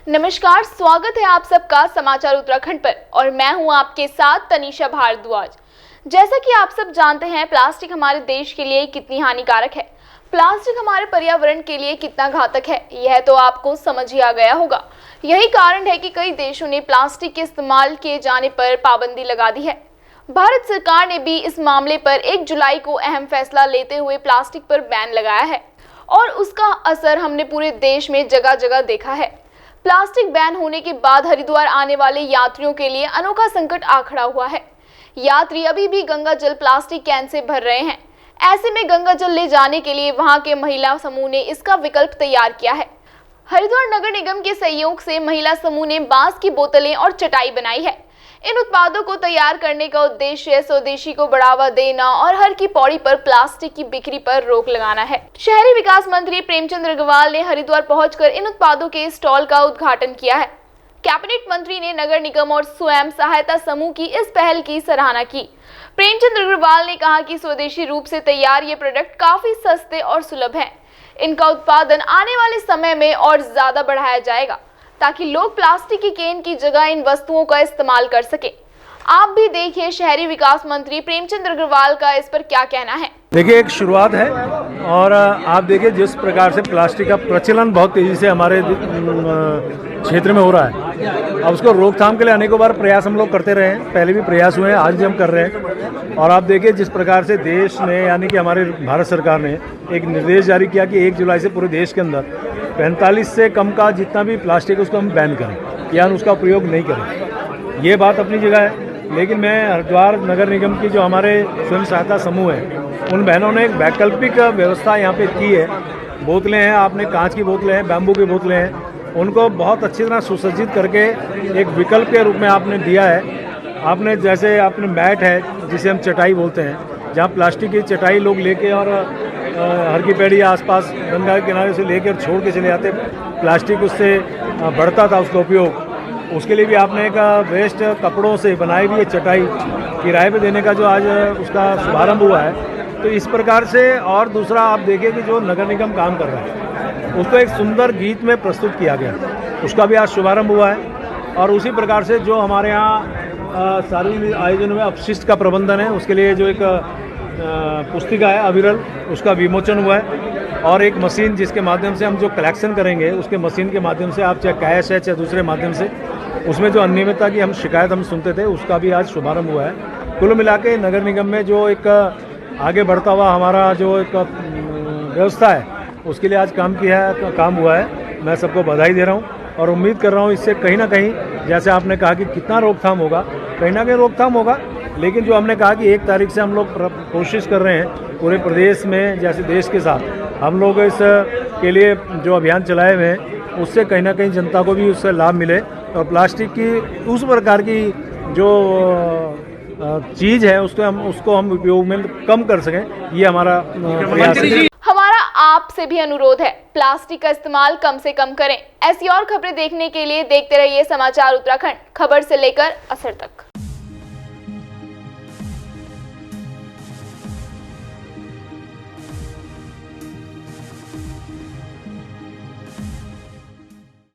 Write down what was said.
नमस्कार, स्वागत है आप सबका समाचार उत्तराखंड पर और मैं हूं आपके साथ तनीषा भारद्वाज। जैसा कि आप सब जानते हैं, प्लास्टिक हमारे देश के लिए कितनी हानिकारक है, प्लास्टिक हमारे पर्यावरण के लिए कितना घातक है, यह तो आपको समझ ही आ गया होगा। यही कारण है कि कई देशों ने प्लास्टिक के इस्तेमाल किए जाने पर पाबंदी लगा दी है। भारत सरकार ने भी इस मामले पर 1 जुलाई को अहम फैसला लेते हुए प्लास्टिक पर बैन लगाया है और उसका असर हमने पूरे देश में जगह जगह देखा है। प्लास्टिक बैन होने के बाद हरिद्वार आने वाले यात्रियों के लिए अनोखा संकट आ खड़ा हुआ है। यात्री अभी भी गंगा जल प्लास्टिक कैन से भर रहे हैं। ऐसे में गंगा जल ले जाने के लिए वहां के महिला समूह ने इसका विकल्प तैयार किया है। हरिद्वार नगर निगम के सहयोग से महिला समूह ने बांस की बोतलें और चटाई बनाई है। इन उत्पादों को तैयार करने का उद्देश्य स्वदेशी को बढ़ावा देना और हर की पौड़ी पर प्लास्टिक की बिक्री पर रोक लगाना है। शहरी विकास मंत्री प्रेमचंद अग्रवाल ने हरिद्वार पहुंचकर इन उत्पादों के स्टॉल का उद्घाटन किया है। कैबिनेट मंत्री ने नगर निगम और स्वयं सहायता समूह की इस पहल की सराहना की। प्रेमचंद अग्रवाल ने कहा कि स्वदेशी रूप से तैयार ये प्रोडक्ट काफी सस्ते और सुलभ हैं। इनका उत्पादन आने वाले समय में और ज्यादा बढ़ाया जाएगा ताकि लोग प्लास्टिक की केन की जगह इन वस्तुओं का इस्तेमाल कर सके। आप भी देखिए शहरी विकास मंत्री प्रेमचंद अग्रवाल का इस पर क्या कहना है। देखिए, एक शुरुआत है और आप देखिए जिस प्रकार से प्लास्टिक का प्रचलन बहुत तेजी से हमारे क्षेत्र में हो रहा है। अब उसको रोकथाम के लिए अनेकों बार प्रयास हम लोग करते रहे हैं, पहले भी प्रयास हुए हैं, आज भी हम कर रहे हैं। और आप देखिए जिस प्रकार से देश ने यानी कि हमारे भारत सरकार ने एक निर्देश जारी किया कि 1 जुलाई से पूरे देश के अंदर 45 से कम का जितना भी प्लास्टिक उसको हम बैन करें या उसका प्रयोग नहीं करें। ये बात अपनी जगह है, लेकिन मैं हरिद्वार नगर निगम की जो हमारे स्वयं सहायता समूह है उन बहनों ने एक वैकल्पिक व्यवस्था यहाँ पे की है। बोतलें हैं, आपने कांच की बोतलें हैं, बैम्बू की बोतलें हैं, उनको बहुत अच्छी तरह सुसज्जित करके एक विकल्प के रूप में आपने दिया है। आपने जैसे आपने मैट है जिसे हम चटाई बोलते हैं, जहाँ प्लास्टिक की चटाई लोग लेके और हर की पैड़ी आसपास गंगा के किनारे से लेकर छोड़ के चले जाते, प्लास्टिक उससे बढ़ता था उसका उपयोग। उसके लिए भी आपने एक वेस्ट कपड़ों से बनाई हुई चटाई किराए पे देने का जो आज उसका शुभारंभ हुआ है। तो इस प्रकार से और दूसरा आप देखिए कि जो नगर निगम काम कर रहा है उसको एक सुंदर गीत में प्रस्तुत किया गया, उसका भी आज शुभारंभ हुआ है। और उसी प्रकार से जो हमारे यहाँ सार्वजनिक आयोजन में अपशिष्ट का प्रबंधन है उसके लिए जो एक पुस्तिका है अविरल, उसका विमोचन हुआ है। और एक मशीन जिसके माध्यम से हम जो कलेक्शन करेंगे उसके मशीन के माध्यम से आप चाहे कैश है चाहे दूसरे माध्यम से उसमें जो अनियमितता की हम शिकायत हम सुनते थे उसका भी आज शुभारंभ हुआ है। कुल मिला के नगर निगम में जो एक आगे बढ़ता हुआ हमारा जो एक व्यवस्था है उसके लिए आज काम हुआ है। मैं सबको बधाई दे रहा हूँ और उम्मीद कर रहा हूँ इससे कहीं ना कहीं, जैसे आपने कहा कि कितना रोकथाम होगा, कहीं ना कहीं रोकथाम होगा। लेकिन जो हमने कहा कि 1 तारीख से हम लोग कोशिश कर रहे हैं पूरे प्रदेश में, जैसे देश के साथ हम लोग इस के लिए जो अभियान चलाए हुए हैं उससे कहीं ना कहीं जनता को भी उससे लाभ मिले और प्लास्टिक की उस प्रकार की जो चीज़ है उसको हम उपयोग में कम कर सकें, ये हमारा प्रयास है। हमारा आपसे भी अनुरोध है, प्लास्टिक का इस्तेमाल कम से कम करें। ऐसी और खबरें देखने के लिए देखते रहिए समाचार उत्तराखंड, खबर से लेकर असर तक।